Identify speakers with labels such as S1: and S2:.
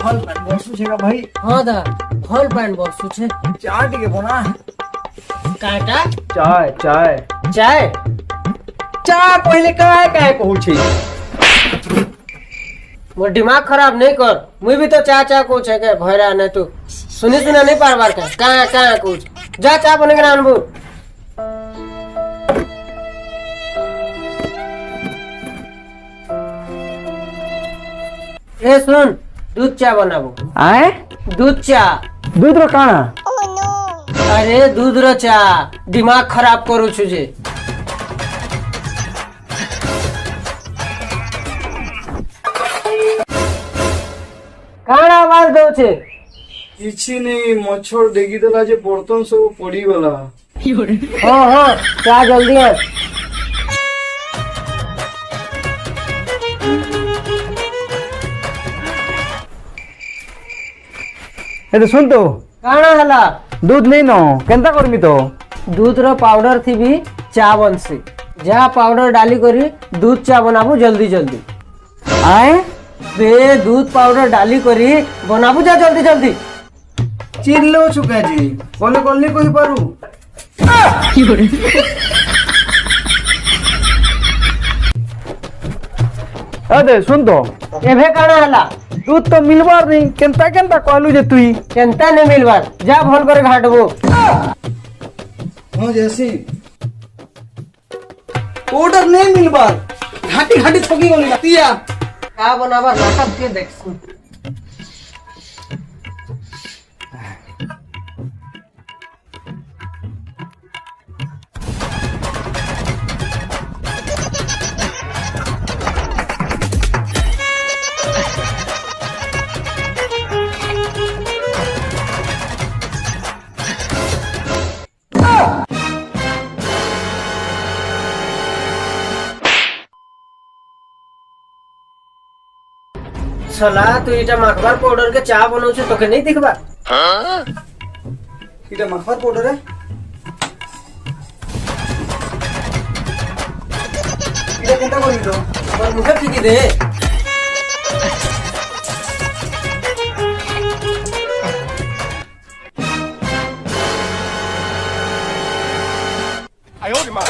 S1: भल पैन बसु छे का भाई।
S2: हाँ दा भल पैन बसु छे।
S1: चाय टिके बना।
S2: काटा
S1: चाय चाय
S2: चाय
S1: चाय पहले काय काय कहू छे।
S2: मोर दिमाग खराब नहीं कर। मुई भी तो चा चा को छे के भैरा ने तू सुनी सुना नहीं पार बार का कहाँ कुछ जा चा बने के अनबू। ए सुन दूध चा बनाबो।
S1: आए
S2: दूध चा
S1: दूध रो काना।
S2: अरे दूध रो चा दिमाग खराब करू छु जे। काना आवाज दो छे।
S1: किछि नहीं मच्छर देखी देला जे बर्तन सब पड़ी गला।
S2: हाँ हाँ चा जल्दी आ।
S1: ए तो सुन तो
S2: काना हला
S1: दूध नहीं नो केनता करमी तो।
S2: दूध रो पाउडर थी भी चा बनसी। जा पाउडर डाली करी दूध चा बनाबू जल्दी जल्दी।
S1: आए
S2: बे दूध पाउडर डाली करी बनाबू जा जल्दी जल्दी।
S1: चिल्लो छुका जी कोले कोले कहि पारू। अरे सुन तो
S2: एभे काना हला
S1: दूध तो मिलबार नहीं केनता केनता कहलू जे तुई।
S2: केनता नहीं मिलबार जा भल करे घाटबो।
S1: हां जैसी ऑर्डर नहीं मिलबार घाटी घाटी ठगी गली तिया।
S2: का बनाबर नाटक के देखसु। सला तू इटा मखबार पाउडर के चा बनाऊ छे तोके नहीं दिखबा।
S1: इटा मखबार पाउडर है। इटा केनता करमी तो
S2: पर मुखे ठिकी दे।
S3: 哎呦我的妈！